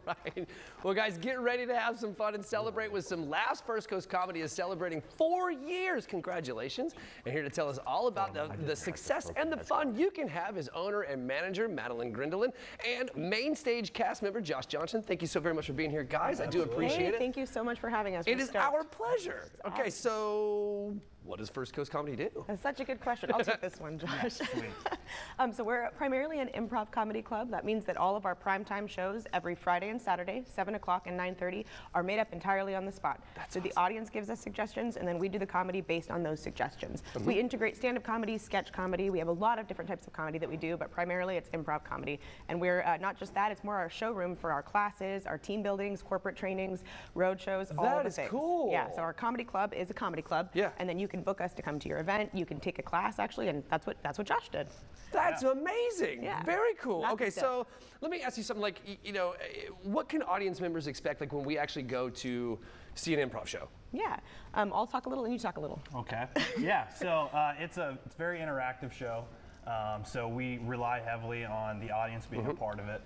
Right. Well, guys, get ready to have some fun and celebrate with some laughs. First Coast Comedy is celebrating 4 years. Congratulations. And here to tell us all about the success and the fun you can have is owner and manager Madeline Grindelin and main stage cast member Josh Johnson. Thank you so very much for being here, guys. I do appreciate it. Thank you so much for having us. It is our pleasure. Okay, so what does First Coast Comedy do? That's such a good question. I'll take this one, Josh. So we're primarily an improv comedy club. That means that all of our primetime shows every Friday and Saturday, 7 o'clock and 9:30, are made up entirely on the spot. So the audience gives us suggestions, and then we do the comedy based on those suggestions. We integrate stand-up comedy, sketch comedy. We have a lot of different types of comedy that we do, but primarily it's improv comedy. And we're not just that, it's more our showroom for our classes, our team buildings, corporate trainings, road shows, all of the things. That is cool. Yeah, so our comedy club is a comedy club. Yeah. And then you can book us to come to your event. You can take a class, actually, and that's what Josh did. That's amazing. Yeah. Very cool. Lots Okay, of so let me ask you something like, what can audience members expect like when we actually go to see an improv show? Yeah, I'll talk a little and you talk a little. Okay. Yeah. So it's a very interactive show. So we rely heavily on the audience being a part of it.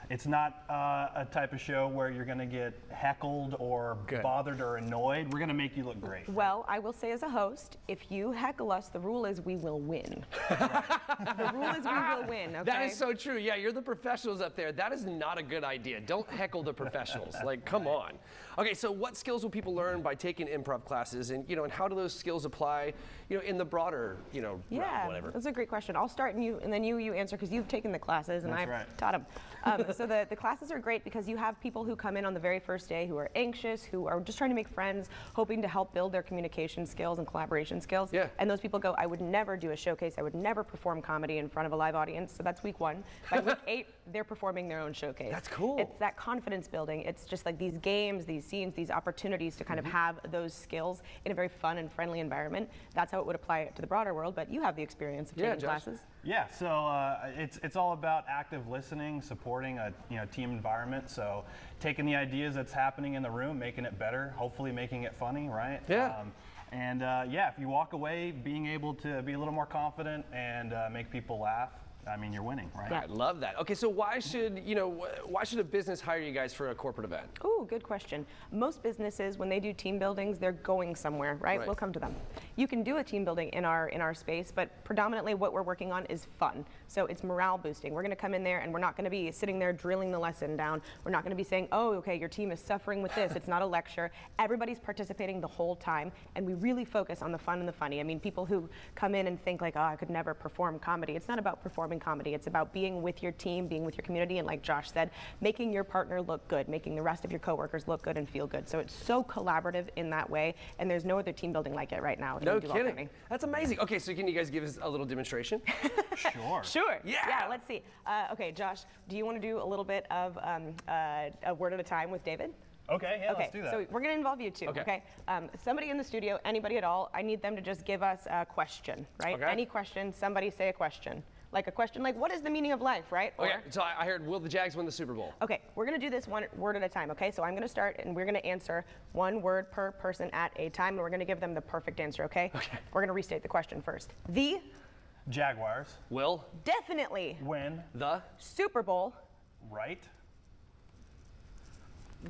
It's not a type of show where you're going to get heckled or bothered or annoyed. We're going to make you look great. Well, I will say as a host, if you heckle us, the rule is we will win. The rule is we will win, okay? That is so true. Yeah, you're the professionals up there. That is not a good idea. Don't heckle the professionals. Like, come on. Okay, so what skills will people learn by taking improv classes, and and how do those skills apply, in the broader, realm, whatever? That's a great question. I'll start and then you answer because you've taken the classes and I've taught them. So the classes are great because you have people who come in on the very first day who are anxious, who are just trying to make friends, hoping to help build their communication skills and collaboration skills. Yeah. And those people go, I would never do a showcase. I would never perform comedy in front of a live audience. So that's week 1. By week 8, they're performing their own showcase. That's cool. It's that confidence building. It's just like these games, these scenes, these opportunities to kind of have those skills in a very fun and friendly environment. That's how it would apply to the broader world, but you have the experience of taking classes. Yeah, so it's all about active listening, supporting a team environment. So taking the ideas that's happening in the room, making it better, hopefully making it funny, right? Yeah. If you walk away being able to be a little more confident and make people laugh, I mean, you're winning, right? I love that. Okay, so why should a business hire you guys for a corporate event? Ooh, good question. Most businesses, when they do team buildings, they're going somewhere, right? We'll come to them. You can do a team building in our space, but predominantly what we're working on is fun. So it's morale boosting. We're going to come in there and we're not going to be sitting there drilling the lesson down. We're not going to be saying, oh, okay, your team is suffering with this. It's not a lecture. Everybody's participating the whole time, and we really focus on the fun and the funny. I mean, people who come in and think like, oh, I could never perform comedy. It's not about performing comedy. It's about being with your team, being with your community, and like Josh said, making your partner look good, making the rest of your coworkers look good and feel good. So it's so collaborative in that way, and there's no other team building like it right now. No kidding. That's amazing. Okay, so can you guys give us a little demonstration? Sure. Sure. Yeah. Let's see. Okay, Josh, do you want to do a little bit of a word at a time with David? Okay, let's do that. So we're going to involve you two, okay? Somebody in the studio, anybody at all, I need them to just give us a question, right? Okay. Any question, somebody say a question. Like a question like, what is the meaning of life, right? Okay, so I heard, will the Jags win the Super Bowl? Okay, we're going to do this one word at a time, okay? So I'm going to start, and we're going to answer one word per person at a time, and we're going to give them the perfect answer, okay? Okay. We're going to restate the question first. The Jaguars will definitely win the Super Bowl right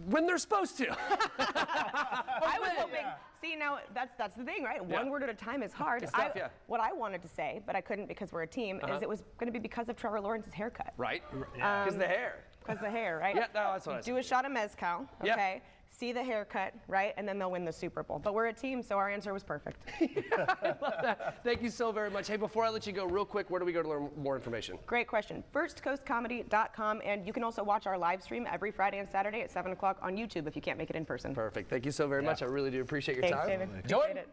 when they're supposed to. I was hoping. See, now that's the thing, right? One word at a time is hard. It's tough, What I wanted to say, but I couldn't because we're a team, is it was going to be because of Trevor Lawrence's haircut. Right? Because the hair. Because the hair, right? Yeah, no, that's what I said. Do a shot of mezcal, okay? See the haircut, right? And then they'll win the Super Bowl. But we're a team, so our answer was perfect. I love that. Thank you so very much. Hey, before I let you go, real quick, where do we go to learn more information? Great question. FirstCoastComedy.com, and you can also watch our live stream every Friday and Saturday at 7 o'clock on YouTube if you can't make it in person. Perfect. Thank you so very much. I really do appreciate your Thanks, time. David. Jordan. Appreciate it.